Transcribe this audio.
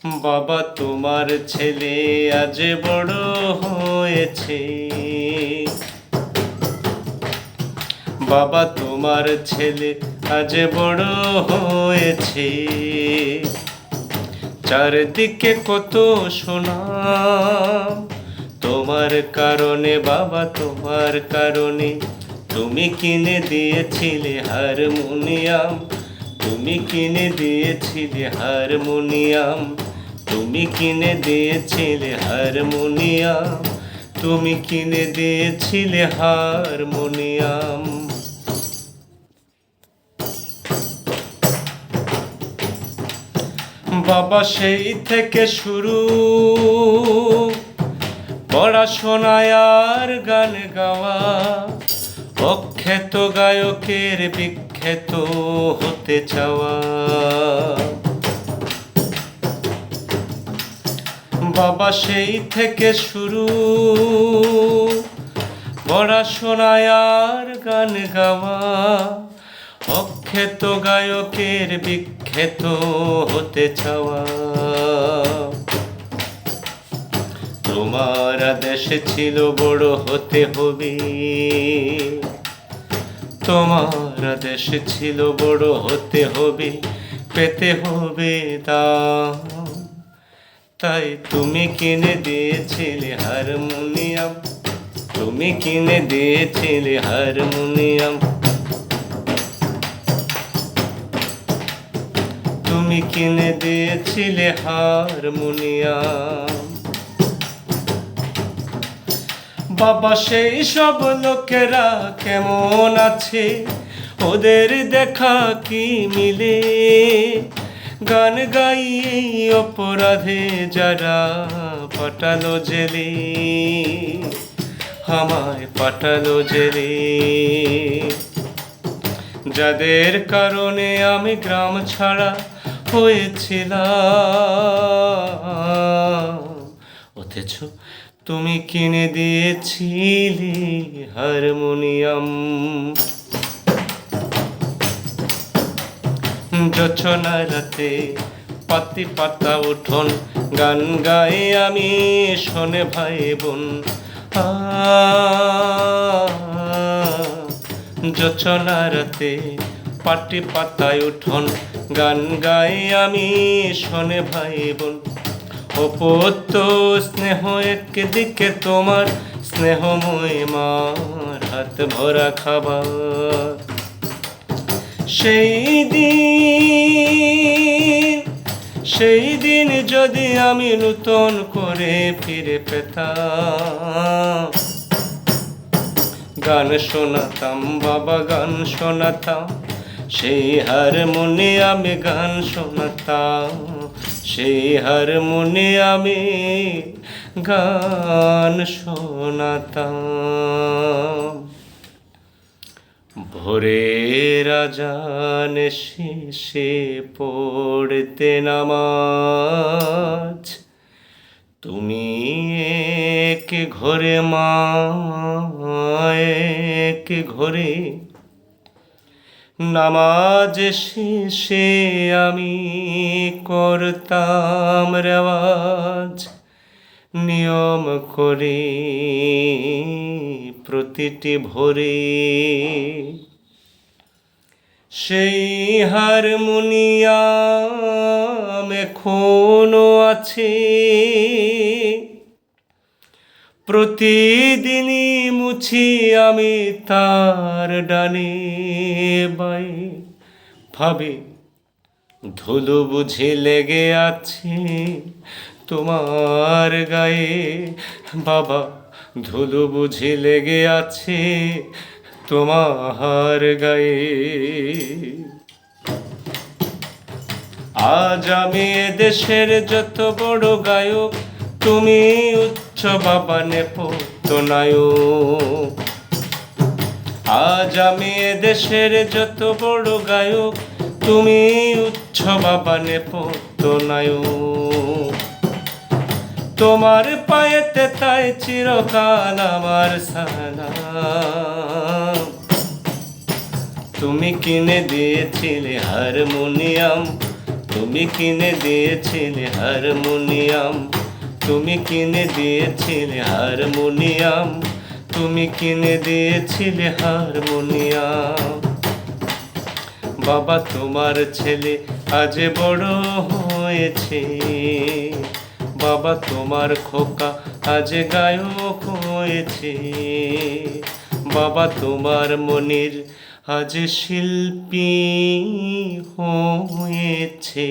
বাবা তোমার ছেলে আজ বড় হয়েছে। বাবা তোমার ছেলে আজ বড় হয়েছে। চারদিকে কত সুনাম তোমার কারণে বাবা, তোমার কারণে। তুমি কিনে দিয়েছিলে হারমোনিয়াম, তুমি কিনে দিয়েছিলে হারমোনিয়াম, তুমি কিনে দিয়েছিলে হারমোনিয়াম, তুমি কিনে দিয়েছিলে হারমোনিয়াম। বাবা সেই থেকে শুরু পড়াশোনায় আর গান গাওয়া, অখ্যাত গায়কের বিখ্যাত হতে চাওয়া। বাবা সেই থেকে শুরু পড়াশোনায় আর গান গাওয়া, অখ্যাত গায়কের বিখ্যাত হতে চাওয়া। তোমার আদেশে ছিল বড় হতে হবে, তোমার আদেশে ছিল বড় হতে হবে, পেতে হবে দাম। তাই তুমি কিনে দিয়েছিলে হারমোনিয়াম, তুমি কিনে দিয়েছিলে হারমোনিয়াম, তুমি কিনে দিয়েছিলে হারমোনিয়াম। বাবা সেই সব লোকেরা কেমন আছে, ওদের দেখা কি মিলে? গান গাইয়ে অপরাধে যারা পাঠালো জেলে, আমায় পাঠালো জেলে। যাদের কারণে আমি গ্রাম ছাড়া হয়েছিলাম, অথচ তুমি কিনে দিয়েছিলে হারমোনিয়াম। জোছনা রাতে পাতি পাতা উঠোন গান গায়ে আমি শোনে ভাই বোন। জোছনা রাতে পাটি পাতায় উঠোন গান গায়ে আমি শোনে ভাই বোন। অপত্য স্নেহ একদিকে তোমার স্নেহময় মার হাত ভরা খাবার। সেই দিন যদি আমি নূতন করে ফিরে পেতাম, গান শোনাতাম বাবা, গান শোনাতাম, সেই হারমোনিয়ামে গান শোনাতাম, সেই হারমোনিয়ামে গান শোনাতাম। ভোরের আজান শেষে পড়তে নামাজ, তুমি এক ঘরে মা এক ঘরে। নামাজ শেষে আমি করতাম রেওয়াজ, নিয়ম করে প্রতিটি ভোরে। সেই হারমোনিয়াম এখনো আছে, প্রতিদিনই মুছি আমি তার ডানে বাই। ভাবে ধুলো বুঝি লেগে আছে তোমার গায়ে বাবা, ধুলো বুঝি লেগে আছে তোমার গায়ে। আজ আমি দেশের যত বড় গায়ক, তুমি উচ্চ বাবা নেপথ্য নায়ক। আজ আমি দেশের যত বড় গায়ক, তুমি উচ্চ বাবা নেপথ্য নায়ক। তোমার পায়েতে তাই চিরকাল আমার সালাম। তুমি কিনে দিয়েছিলে হারমোনিয়াম, তুমি কিনে দিয়েছিলে হারমোনিয়াম, তুমি কিনে দিয়েছিলে হারমোনিয়াম, তুমি কিনে দিয়েছিলে হারমোনিয়াম। বাবা তোমার ছেলে আজ বড় হয়েছে, বাবা তোমার খোকা আজ গায়ক হয়েছে, বাবা তোমার মনির আজ শিল্পী হয়েছে।